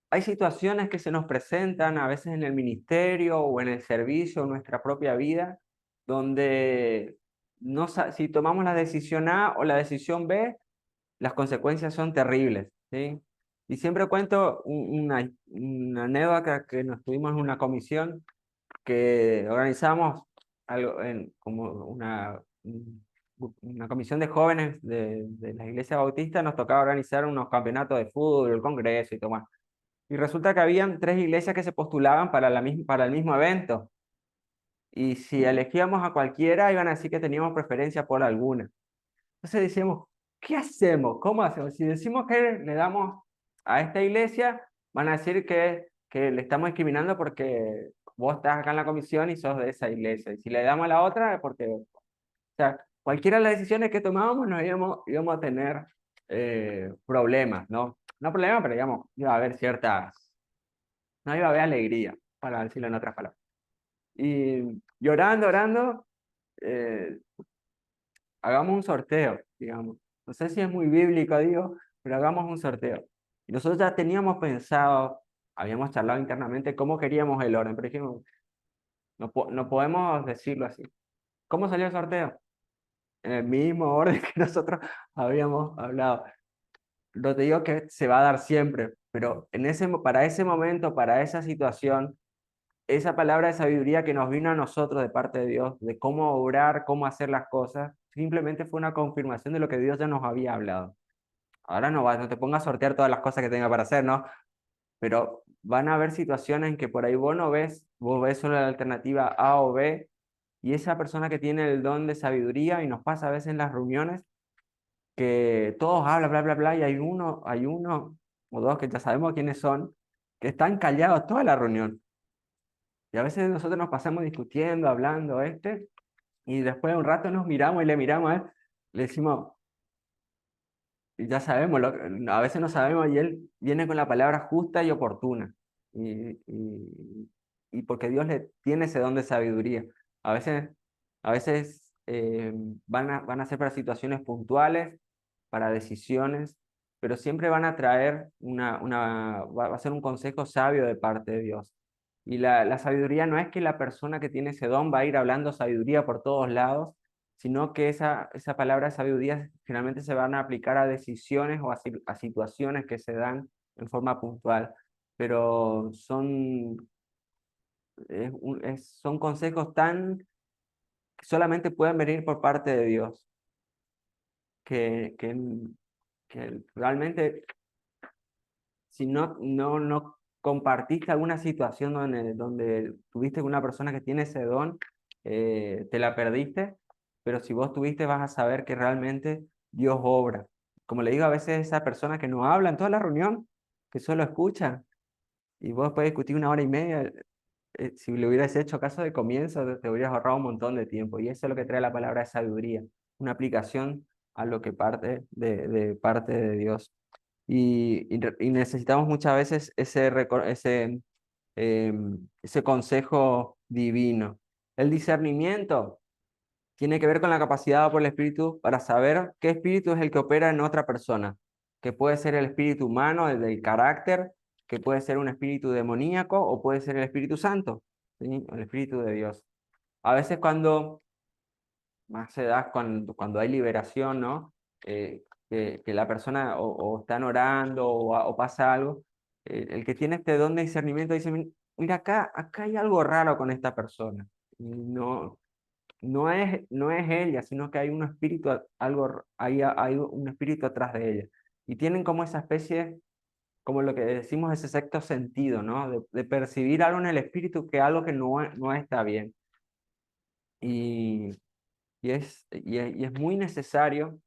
hay situaciones que se nos presentan a veces en el ministerio o en el servicio, en nuestra propia vida, donde si tomamos la decisión A o la decisión B, las consecuencias son terribles, ¿sí? Y siempre cuento una anécdota, que nos tuvimos en una comisión que organizamos como una comisión de jóvenes de la iglesia bautista. Nos tocaba organizar unos campeonatos de fútbol, el congreso y todo más. Y resulta que habían 3 iglesias que se postulaban para el mismo evento. Y si elegíamos a cualquiera, iban a decir que teníamos preferencia por alguna. Entonces decíamos, ¿qué hacemos? ¿Cómo hacemos? Si decimos que le damos a esta iglesia, van a decir que le estamos discriminando porque vos estás acá en la comisión y sos de esa iglesia. Y si le damos a la otra, es porque, o sea, cualquiera de las decisiones que tomábamos nos íbamos a tener problemas, ¿no? No problemas, pero digamos, iba a haber no iba a haber alegría, para decirlo en otras palabras. Y llorando, orando, eh, hagamos un sorteo, digamos. No sé si es muy bíblico, digo, pero hagamos un sorteo. Y nosotros ya teníamos pensado, habíamos charlado internamente cómo queríamos el orden, pero dijimos, no podemos decirlo así. ¿Cómo salió el sorteo? En el mismo orden que nosotros habíamos hablado. No te digo que se va a dar siempre, pero para ese momento, para esa situación, esa palabra de sabiduría que nos vino a nosotros de parte de Dios, de cómo obrar, cómo hacer las cosas, simplemente fue una confirmación de lo que Dios ya nos había hablado. Ahora no te pongas a sortear todas las cosas que tenga para hacer, ¿no? Pero van a haber situaciones en que por ahí vos ves solo la alternativa A o B, y esa persona que tiene el don de sabiduría, y nos pasa a veces en las reuniones, que todos hablan, bla, bla, bla, y hay uno o dos que ya sabemos quiénes son, que están callados toda la reunión. Y a veces nosotros nos pasamos discutiendo, hablando, y después de un rato nos miramos y le miramos a él, le decimos, y ya sabemos, a veces no sabemos, y él viene con la palabra justa y oportuna. Y, y, y porque Dios le tiene ese don de sabiduría. A veces, a veces van a ser para situaciones puntuales, para decisiones, pero siempre van a traer va a ser un consejo sabio de parte de Dios. Y la sabiduría no es que la persona que tiene ese don va a ir hablando sabiduría por todos lados, sino que esa palabra de sabiduría finalmente se van a aplicar a decisiones o a situaciones que se dan en forma puntual. Pero son consejos que solamente pueden venir por parte de Dios, que, que, que realmente si no compartiste alguna situación donde tuviste con una persona que tiene ese don, te la perdiste, pero si vos tuviste vas a saber que realmente Dios obra. Como le digo a veces esa persona que no habla en toda la reunión, que solo escucha, y vos puedes discutir una hora y media, si le hubieras hecho caso de comienzo, te hubieras ahorrado un montón de tiempo, y eso es lo que trae la palabra de sabiduría, una aplicación a lo que parte de parte de Dios. Y necesitamos muchas veces ese consejo divino. El discernimiento tiene que ver con la capacidad por el espíritu para saber qué espíritu es el que opera en otra persona, que puede ser el espíritu humano, el del carácter, que puede ser un espíritu demoníaco o puede ser el Espíritu Santo, ¿sí? El Espíritu de Dios. A veces más se da cuando hay liberación, ¿no? Que la persona o están orando o pasa algo, el que tiene este don de discernimiento dice, mira, acá hay algo raro con esta persona. Y no es ella, sino que hay un espíritu, hay un espíritu atrás de ella. Y tienen como esa especie, como lo que decimos, ese sexto sentido, ¿no? De percibir algo en el espíritu, que algo que no está bien. Y, y es muy necesario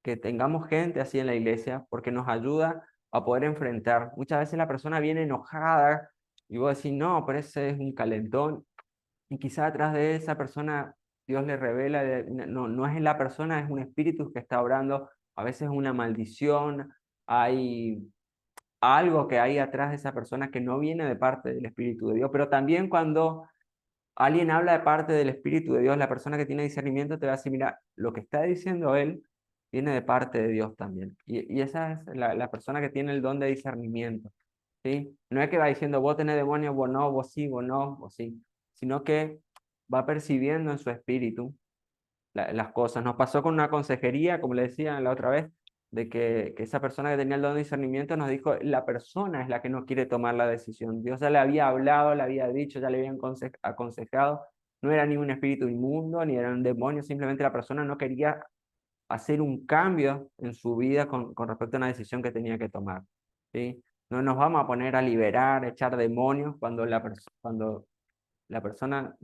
que tengamos gente así en la iglesia porque nos ayuda a poder enfrentar. Muchas veces la persona viene enojada y vos decís, no, pero ese es un calentón. Y quizá atrás de esa persona Dios le revela, no es la persona, es un espíritu que está obrando. A veces es una maldición, hay algo que hay atrás de esa persona que no viene de parte del Espíritu de Dios. Pero también cuando alguien habla de parte del Espíritu de Dios, la persona que tiene discernimiento te va a decir, mira, lo que está diciendo él viene de parte de Dios también. Y esa es la persona que tiene el don de discernimiento, ¿sí? No es que va diciendo, vos tenés demonios, vos no, vos no, vos sí, sino que va percibiendo en su espíritu las cosas. Nos pasó con una consejería, como le decía la otra vez, de que esa persona que tenía el don de discernimiento nos dijo, la persona es la que no quiere tomar la decisión. Dios ya le había hablado, le había dicho, ya le había aconsejado. No era ni un espíritu inmundo, ni era un demonio, simplemente la persona no quería hacer un cambio en su vida con respecto a una decisión que tenía que tomar, ¿sí? No nos vamos a poner a liberar, a echar demonios cuando la persona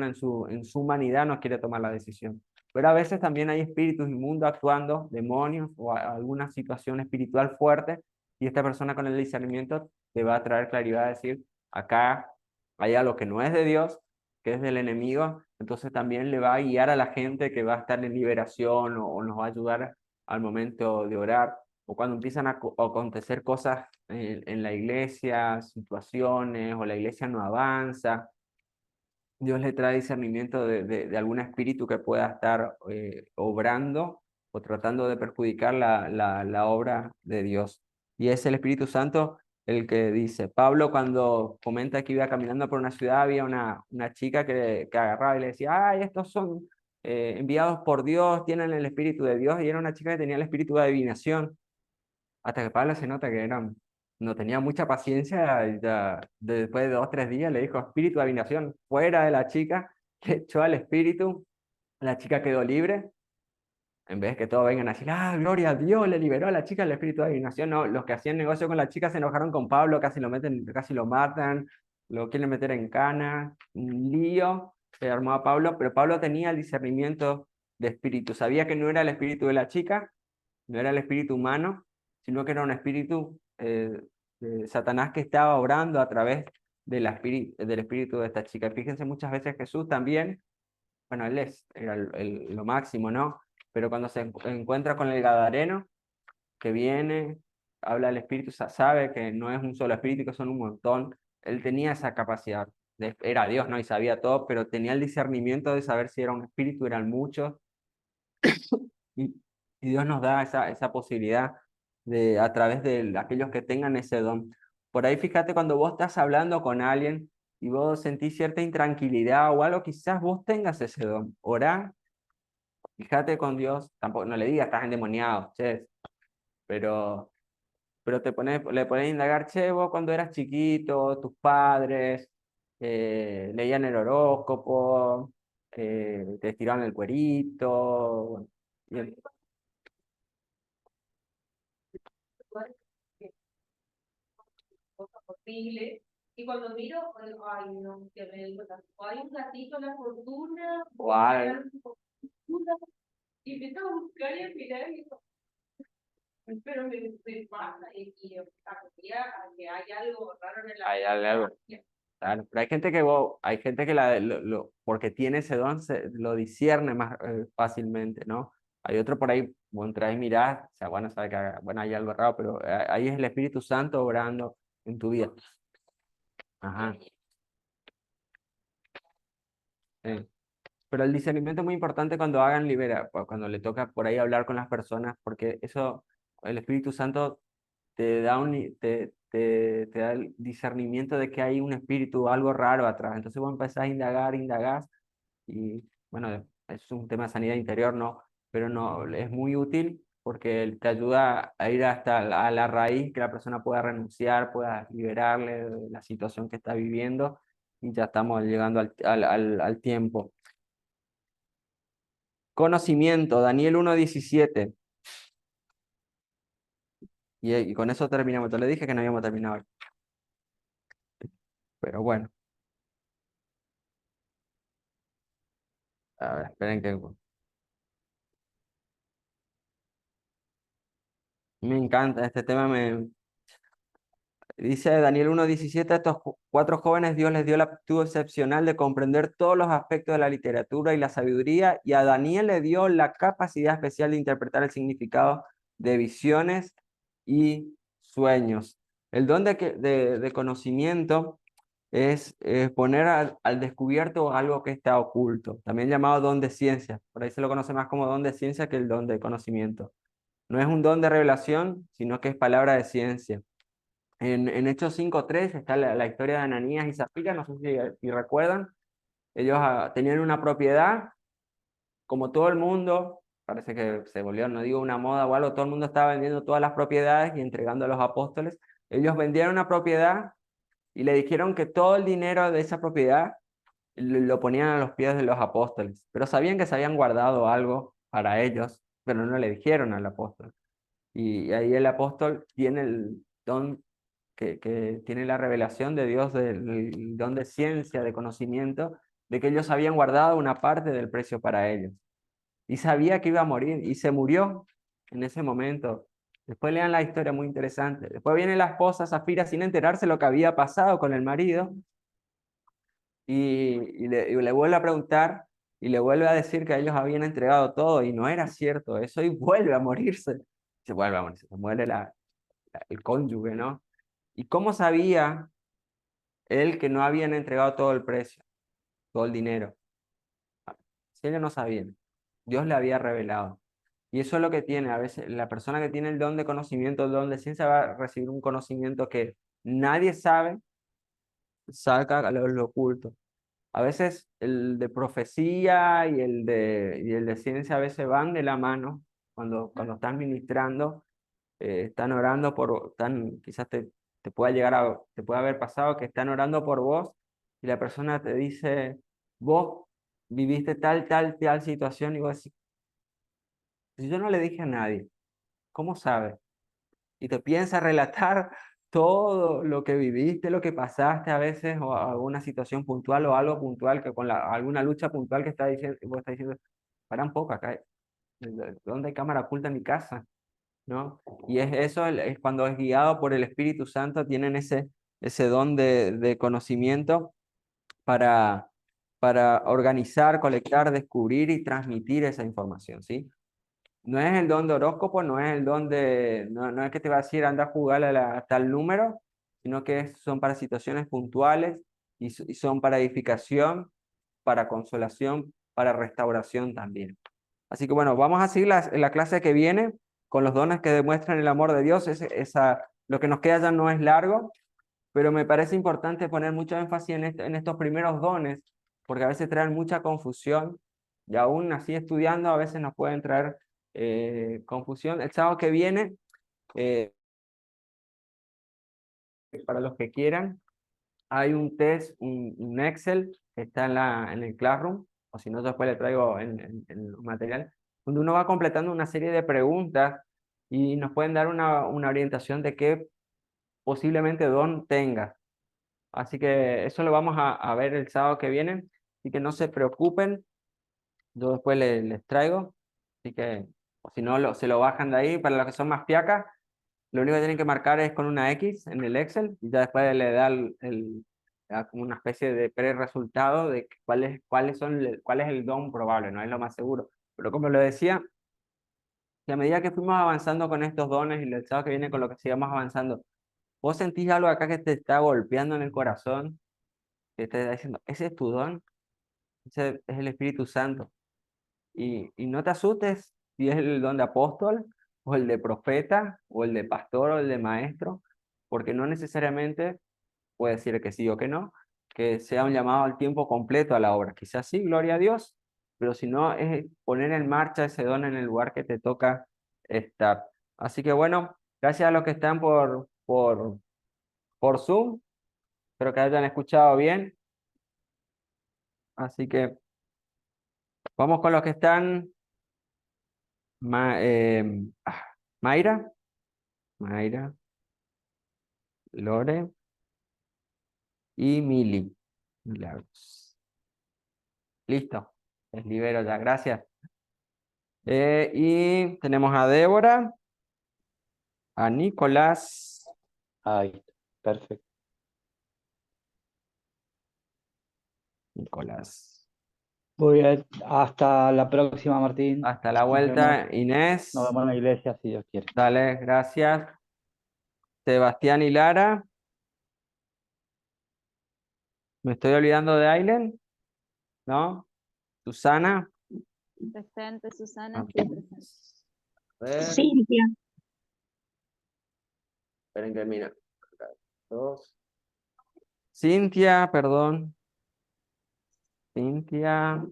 en su humanidad no quiere tomar la decisión. Pero a veces también hay espíritus inmundos actuando, demonios o alguna situación espiritual fuerte, y esta persona con el discernimiento te va a traer claridad, a decir, acá hay algo que no es de Dios, que es del enemigo, entonces también le va a guiar a la gente que va a estar en liberación o nos va a ayudar al momento de orar, o cuando empiezan a acontecer cosas en la iglesia, situaciones, o la iglesia no avanza, Dios le trae discernimiento de algún espíritu que pueda estar obrando o tratando de perjudicar la obra de Dios. Y es el Espíritu Santo el que dice. Pablo cuando comenta que iba caminando por una ciudad, había una chica que agarraba y le decía, ay, estos son enviados por Dios, tienen el Espíritu de Dios, y era una chica que tenía el Espíritu de adivinación. Hasta que Pablo se nota que no tenía mucha paciencia, y ya después de 2, 3 días le dijo, espíritu de adivinación, fuera de la chica, que echó al espíritu, la chica quedó libre, en vez que todos vengan a decir, ah, gloria a Dios, le liberó a la chica el espíritu de adivinación. No, los que hacían negocio con la chica se enojaron con Pablo, casi lo meten, casi lo matan, lo quieren meter en cana, un lío, se armó a Pablo, pero Pablo tenía el discernimiento de espíritu, sabía que no era el espíritu de la chica, no era el espíritu humano, sino que era un espíritu de Satanás que estaba obrando a través del espíritu de esta chica. Fíjense, muchas veces Jesús también, bueno, él era lo máximo, ¿no? Pero cuando se encuentra con el Gadareno, que viene, habla del espíritu, sabe que no es un solo espíritu, que son un montón. Él tenía esa capacidad, era Dios, ¿no? Y sabía todo, pero tenía el discernimiento de saber si era un espíritu, eran muchos, y, y Dios nos da esa posibilidad de, a través de aquellos que tengan ese don. Por ahí fíjate cuando vos estás hablando con alguien y vos sentís cierta intranquilidad o algo, quizás vos tengas ese don. Orá, fíjate con Dios, tampoco, no le digas estás endemoniado, che, pero, pero le pones a indagar, che, vos cuando eras chiquito, tus padres leían el horóscopo, te estiraban el cuerito, y cosas horribles. Y cuando miro, ay, no, que me digo, hay un gatito, la fortuna, Guay. y empiezo a buscar y al final, pero me pasa, y a que hay algo raro en el Hay algo. Claro, pero hay gente que, hay gente que porque tiene ese don lo discierne más fácilmente, ¿no? Hay otro por ahí, vos entras y mirás, o sea, bueno, sabe que bueno, hay algo raro, pero ahí es el Espíritu Santo obrando en tu vida. Ajá. Sí. Pero el discernimiento es muy importante cuando hagan cuando le toca por ahí hablar con las personas, porque eso, el Espíritu Santo te da el discernimiento de que hay un espíritu, algo raro atrás. Entonces vos empezás a indagar, indagás, y bueno, es un tema de sanidad interior, ¿no? Pero no, es muy útil porque él te ayuda a ir hasta la raíz, que la persona pueda renunciar, pueda liberarle de la situación que está viviendo, y ya estamos llegando al tiempo. Conocimiento, Daniel 1:17. Y con eso terminamos. Te le dije que no habíamos terminado. Pero bueno, a ver, esperen que me encanta este tema. Dice Daniel 1:17, a estos 4 jóvenes Dios les dio la aptitud excepcional de comprender todos los aspectos de la literatura y la sabiduría, y a Daniel le dio la capacidad especial de interpretar el significado de visiones y sueños. El don de conocimiento es poner al descubierto algo que está oculto, también llamado don de ciencia. Por ahí se lo conoce más como don de ciencia que el don de conocimiento. No es un don de revelación, sino que es palabra de ciencia. En Hechos 5:3 está la historia de Ananías y Zafira, no sé si recuerdan. Ellos tenían una propiedad, como todo el mundo, parece que se volvió, no digo una moda o algo, todo el mundo estaba vendiendo todas las propiedades y entregando a los apóstoles. Ellos vendieron una propiedad y le dijeron que todo el dinero de esa propiedad lo ponían a los pies de los apóstoles, pero sabían que se habían guardado algo para ellos, pero no le dijeron al apóstol. Y ahí el apóstol tiene el don que tiene la revelación de Dios, del don de ciencia, de conocimiento, de que ellos habían guardado una parte del precio para ellos. y sabía que iba a morir y se murió en ese momento. Después lean la historia, muy interesante. Después viene la esposa Zafira sin enterarse lo que había pasado con el marido y le vuelve a preguntar y le vuelve a decir que ellos habían entregado todo y no era cierto eso y vuelve a morirse. Se vuelve a morirse, se muere el cónyuge, ¿no? ¿Y cómo sabía él que no habían entregado todo el precio, todo el dinero? Si ellos no sabían, Dios le había revelado. Y eso es lo que tiene, a veces la persona que tiene el don de conocimiento, el don de ciencia, va a recibir un conocimiento que nadie sabe, saca a lo oculto. A veces el de profecía y el de ciencia a veces van de la mano cuando están ministrando, están orando quizás te pueda te puede haber pasado que están orando por vos y la persona te dice, vos viviste tal situación y vos decís, si yo no le dije a nadie, ¿cómo sabe? Y te piensa relatar todo lo que viviste, lo que pasaste a veces, o alguna situación puntual o algo puntual, que alguna lucha puntual que está diciendo, vos estás diciendo, para un poco acá, ¿dónde hay cámara oculta en mi casa? ¿No? Y es eso, es cuando es guiado por el Espíritu Santo, tienen ese don de conocimiento para, para organizar, colectar, descubrir y transmitir esa información, ¿sí? No es el don de horóscopo, no es el don no es que te va a decir anda a jugar a tal número, sino que son para situaciones puntuales y son para edificación, para consolación, para restauración también. Así que bueno, vamos a seguir la clase que viene con los dones que demuestran el amor de Dios. Lo que nos queda ya no es largo, pero me parece importante poner mucho énfasis en estos primeros dones, porque a veces traen mucha confusión y aún así estudiando a veces nos pueden traer confusión. El sábado que viene, eh, para los que quieran, hay un test, un Excel que está en el Classroom, o si no, después le traigo en el material, donde uno va completando una serie de preguntas y nos pueden dar una orientación de qué posiblemente don tenga. Así que eso lo vamos a ver el sábado que viene. Así que no se preocupen, yo después les traigo. Así que, o si no, se lo bajan de ahí. Para los que son más piacas, lo único que tienen que marcar es con una X en el Excel y ya después le da como una especie de pre-resultado de cuál es el don probable, no es lo más seguro. Pero como lo decía, que a medida que fuimos avanzando con estos dones y el sábado que viene con lo que sigamos avanzando, vos sentís algo acá que te está golpeando en el corazón, que te está diciendo, ese es tu don, ese es el Espíritu Santo. Y no te asustes si es el don de apóstol, o el de profeta, o el de pastor, o el de maestro, porque no necesariamente puede decir que sí o que no, que sea un llamado al tiempo completo a la obra. Quizás sí, gloria a Dios, pero si no, es poner en marcha ese don en el lugar que te toca estar. Así que bueno, gracias a los que están por Zoom, espero que hayan escuchado bien. Así que vamos con los que están. Ma- eh, ah, Mayra, Mayra, Lore y Mili. Milagros. Listo, les libero ya, gracias. Y tenemos a Débora, a Nicolás, Ahí, perfecto. Nicolás. Muy bien, hasta la próxima, Martín. Hasta la Nos vemos, vuelta, Inés. nos vemos en la iglesia, si Dios quiere. Dale, gracias. Sebastián y Lara. ¿Me estoy olvidando de Ailen? ¿No? Susana. Presente, Susana, Ah, sí, presente. a ver, Cintia. esperen que mira. Dos. Cintia, perdón. Cintia,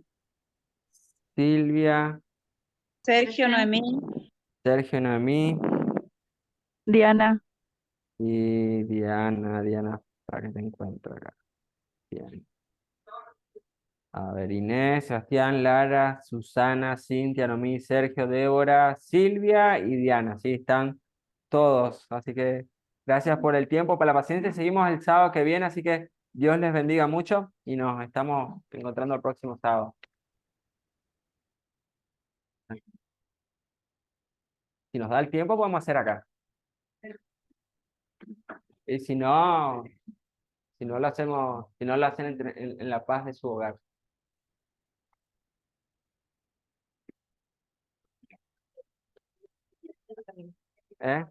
Silvia, Sergio, Noemí. Sergio, Noemí Diana. y Diana. Diana, para que te encuentro acá. Bien. A ver, Inés, Sebastián, Lara, Susana, Cintia, Noemí, Sergio, Débora, Silvia y Diana. Sí, están todos. Así que gracias por el tiempo, por la paciencia. Seguimos el sábado que viene, así que Dios les bendiga mucho y nos estamos encontrando el próximo sábado. Si nos da el tiempo, podemos hacer acá. Y si no lo hacemos, si no lo hacen en la paz de su hogar. ¿Eh?